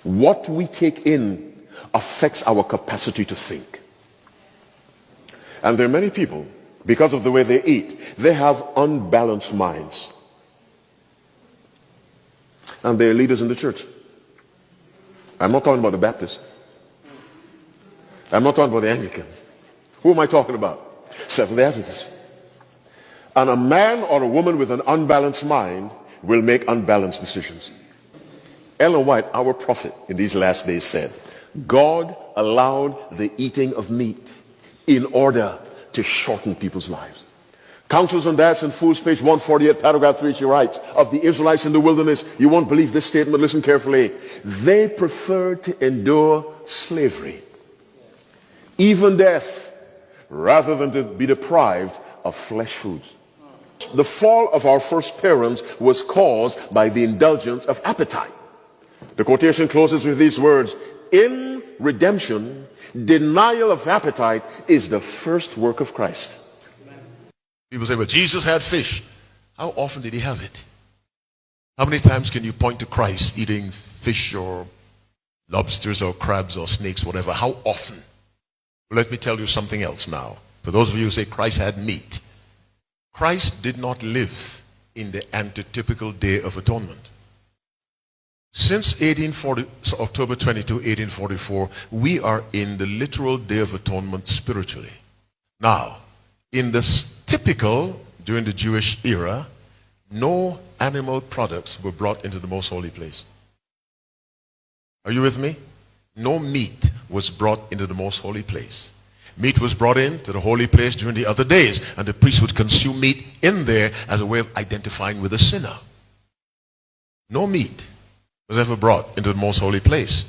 What we take in affects our capacity to think. And there are many people, because of the way they eat, they have unbalanced minds. And they are leaders in the church. I'm not talking about the Baptists. I'm not talking about the Anglicans. Who am I talking about? Seventh-day Adventists. And a man or a woman with an unbalanced mind will make unbalanced decisions. Ellen White, our prophet in these last days, said, God allowed the eating of meat in order to shorten people's lives. Counsels on Dads and Fools, page 148, paragraph 3, she writes, of the Israelites in the wilderness, you won't believe this statement, listen carefully. They preferred to endure slavery, even death, rather than to be deprived of flesh foods. The fall of our first parents was caused by the indulgence of appetite. The quotation closes with these words, in redemption, denial of appetite is the first work of Christ. People say, well, Jesus had fish. How often did he have it? How many times can you point to Christ eating fish or lobsters or crabs or snakes, whatever? How often? Well, let me tell you something else now. For those of you who say Christ had meat, Christ did not live in the antitypical Day of Atonement. Since October 22, 1844, we are in the literal Day of Atonement spiritually. Now, in the typical, during the Jewish era, no animal products were brought into the most holy place. Are you with me? No meat was brought into the most holy place. Meat was brought into the holy place during the other days, and the priest would consume meat in there as a way of identifying with a sinner. No meat was ever brought into the most holy place.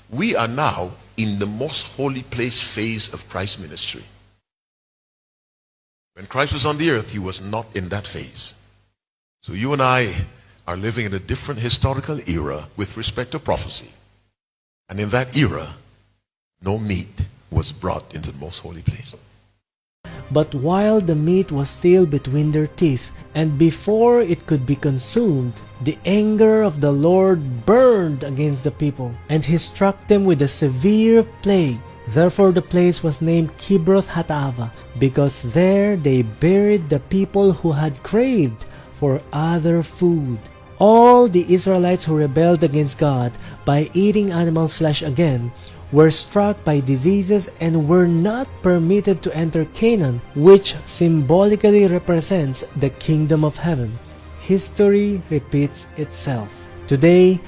We are now in the most holy place phase of Christ's ministry. When Christ was on the earth, he was not in that phase. So you and I are living in a different historical era with respect to prophecy. And in that era, no meat was brought into the most holy place. But while the meat was still between their teeth, and before it could be consumed, the anger of the Lord burned against the people, and he struck them with a severe plague. Therefore the place was named Kibroth Hattaavah, because there they buried the people who had craved for other food. All the Israelites who rebelled against God by eating animal flesh again were struck by diseases and were not permitted to enter Canaan, which symbolically represents the kingdom of heaven. History repeats itself. Today,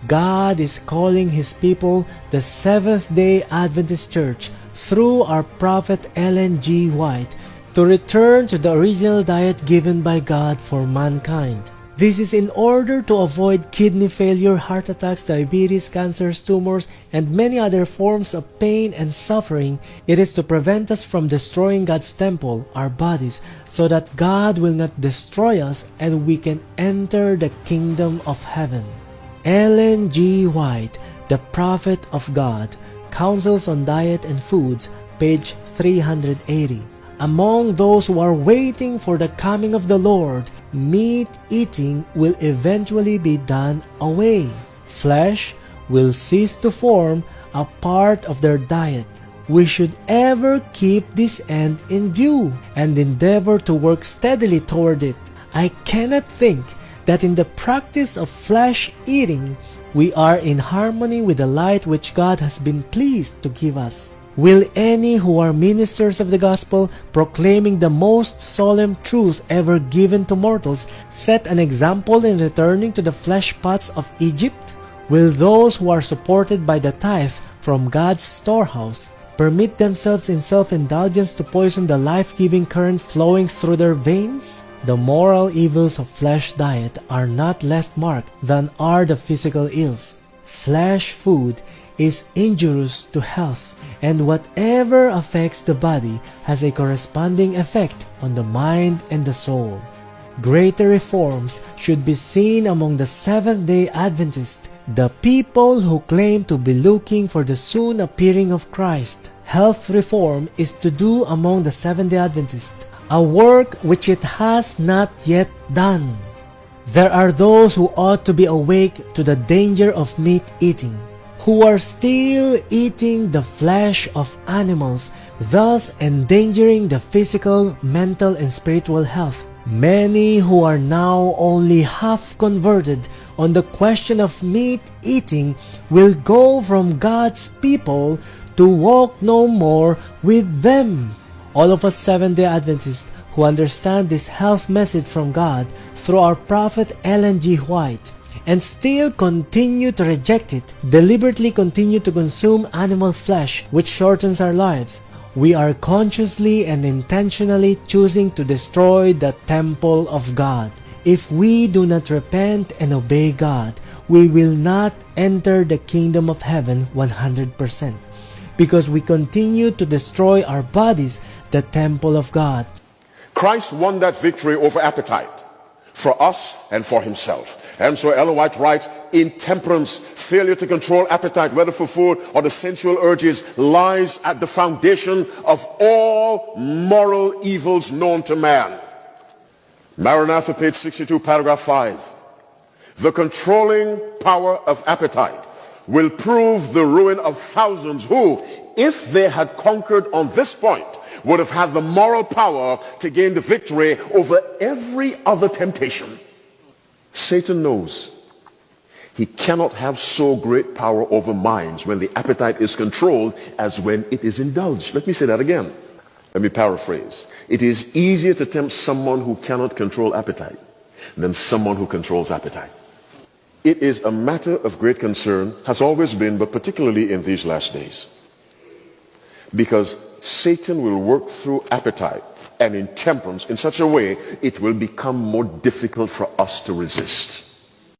God is calling his people, the Seventh-day Adventist Church, through our prophet Ellen G. White, to return to the original diet given by God for mankind. This is in order to avoid kidney failure, heart attacks, diabetes, cancers, tumors, and many other forms of pain and suffering. It is to prevent us from destroying God's temple, our bodies, so that God will not destroy us and we can enter the kingdom of heaven. Ellen G. White, the Prophet of God, Counsels on Diet and Foods, page 380. Among those who are waiting for the coming of the Lord, meat eating will eventually be done away. Flesh will cease to form a part of their diet. We should ever keep this end in view and endeavor to work steadily toward it. I cannot think that in the practice of flesh eating, we are in harmony with the light which God has been pleased to give us. Will any who are ministers of the gospel, proclaiming the most solemn truth ever given to mortals, set an example in returning to the flesh pots of Egypt? Will those who are supported by the tithe from God's storehouse permit themselves in self-indulgence to poison the life-giving current flowing through their veins? The moral evils of flesh diet are not less marked than are the physical ills. Flesh food is injurious to health, and whatever affects the body has a corresponding effect on the mind and the soul. Greater reforms should be seen among the Seventh-day Adventists, the people who claim to be looking for the soon appearing of Christ. Health reform is to do among the Seventh-day Adventists, a work which it has not yet done. There are those who ought to be awake to the danger of meat eating, who are still eating the flesh of animals, thus endangering the physical, mental, and spiritual health. Many who are now only half converted on the question of meat eating will go from God's people to walk no more with them. All of us Seventh-day Adventists who understand this health message from God through our prophet Ellen G. White and still continue to reject it, deliberately continue to consume animal flesh which shortens our lives, we are consciously and intentionally choosing to destroy the temple of God. If we do not repent and obey God, we will not enter the kingdom of heaven 100%, because we continue to destroy our bodies, the temple of God. Christ won that victory over appetite for us and for himself. And so Ellen White writes, intemperance, failure to control appetite, whether for food or the sensual urges, lies at the foundation of all moral evils known to man. Maranatha, page 62, paragraph 5. The controlling power of appetite will prove the ruin of thousands who, if they had conquered on this point, would have had the moral power to gain the victory over every other temptation. Satan knows he cannot have so great power over minds when the appetite is controlled as when it is indulged. Let me say that again. Let me paraphrase. It is easier to tempt someone who cannot control appetite than someone who controls appetite. It is a matter of great concern, has always been, but particularly in these last days, because Satan will work through appetite and intemperance in such a way it will become more difficult for us to resist.